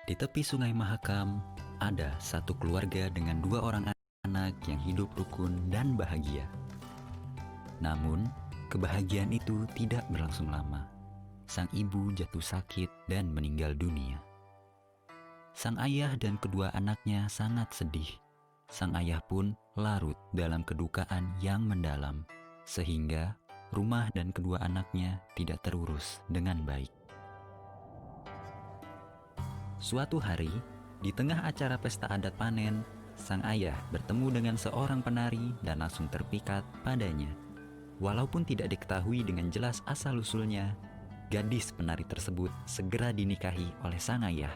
Di tepi Sungai Mahakam, ada satu keluarga dengan 2 orang anak yang hidup rukun dan bahagia. Namun, kebahagiaan itu tidak berlangsung lama. Sang ibu jatuh sakit dan meninggal dunia. Sang ayah dan kedua anaknya sangat sedih. Sang ayah pun larut dalam kedukaan yang mendalam, sehingga rumah dan kedua anaknya tidak terurus dengan baik. Suatu hari, di tengah acara pesta adat panen, sang ayah bertemu dengan seorang penari dan langsung terpikat padanya. Walaupun tidak diketahui dengan jelas asal-usulnya, gadis penari tersebut segera dinikahi oleh sang ayah,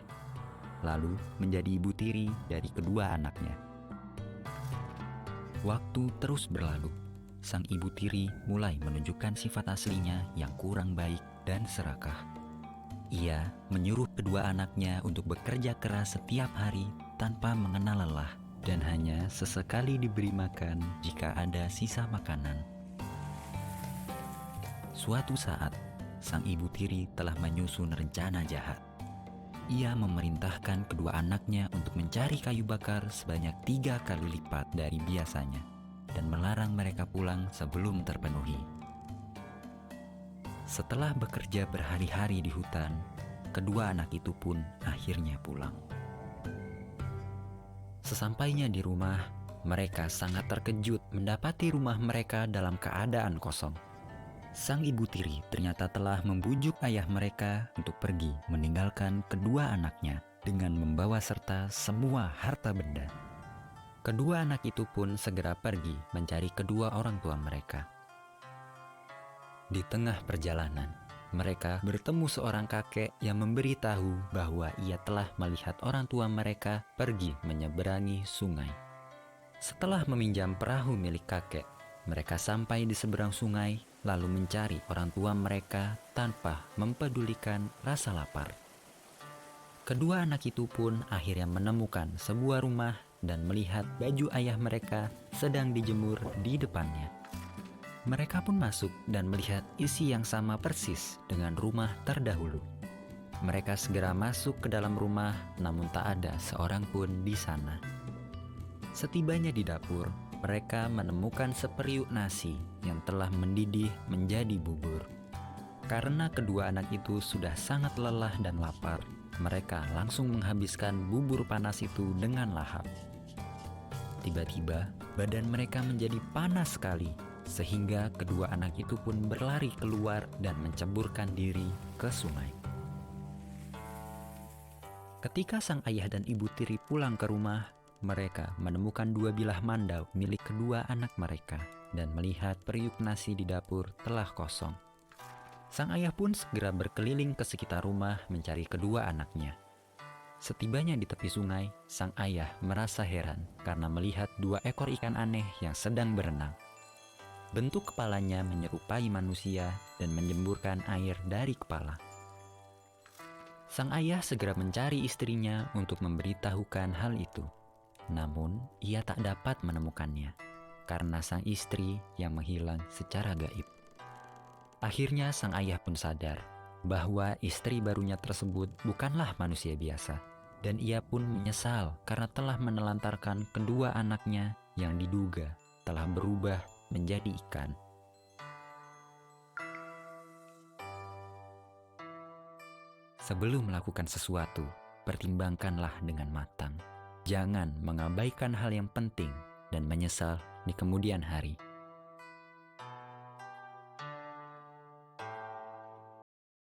lalu menjadi ibu tiri dari kedua anaknya. Waktu terus berlalu, sang ibu tiri mulai menunjukkan sifat aslinya yang kurang baik dan serakah. Ia menyuruh kedua anaknya untuk bekerja keras setiap hari tanpa mengenal lelah dan hanya sesekali diberi makan jika ada sisa makanan. Suatu saat, sang ibu tiri telah menyusun rencana jahat. Ia memerintahkan kedua anaknya untuk mencari kayu bakar sebanyak 3 kali lipat dari biasanya dan melarang mereka pulang sebelum terpenuhi. Setelah bekerja berhari-hari di hutan, kedua anak itu pun akhirnya pulang. Sesampainya di rumah, mereka sangat terkejut mendapati rumah mereka dalam keadaan kosong. Sang ibu tiri ternyata telah membujuk ayah mereka untuk pergi meninggalkan kedua anaknya dengan membawa serta semua harta benda. Kedua anak itu pun segera pergi mencari kedua orang tua mereka. Di tengah perjalanan, mereka bertemu seorang kakek yang memberitahu bahwa ia telah melihat orang tua mereka pergi menyeberangi sungai. Setelah meminjam perahu milik kakek, mereka sampai di seberang sungai lalu mencari orang tua mereka tanpa mempedulikan rasa lapar. Kedua anak itu pun akhirnya menemukan sebuah rumah dan melihat baju ayah mereka sedang dijemur di depannya. Mereka pun masuk dan melihat isi yang sama persis dengan rumah terdahulu. Mereka segera masuk ke dalam rumah, namun tak ada seorang pun di sana. Setibanya di dapur, mereka menemukan seperiuk nasi yang telah mendidih menjadi bubur. Karena kedua anak itu sudah sangat lelah dan lapar, mereka langsung menghabiskan bubur panas itu dengan lahap. Tiba-tiba, badan mereka menjadi panas sekali, sehingga kedua anak itu pun berlari keluar dan menceburkan diri ke sungai. Ketika sang ayah dan ibu tiri pulang ke rumah, mereka menemukan 2 bilah mandau milik kedua anak mereka dan melihat periuk nasi di dapur telah kosong. Sang ayah pun segera berkeliling ke sekitar rumah mencari kedua anaknya. Setibanya di tepi sungai, sang ayah merasa heran karena melihat 2 ekor ikan aneh yang sedang berenang. Bentuk kepalanya menyerupai manusia dan menyemburkan air dari kepala. Sang ayah segera mencari istrinya untuk memberitahukan hal itu. Namun, ia tak dapat menemukannya karena sang istri yang menghilang secara gaib. Akhirnya sang ayah pun sadar bahwa istri barunya tersebut bukanlah manusia biasa, dan ia pun menyesal karena telah menelantarkan kedua anaknya yang diduga telah berubah menjadi ikan. Sebelum melakukan sesuatu, pertimbangkanlah dengan matang. Jangan mengabaikan hal yang penting dan menyesal di kemudian hari.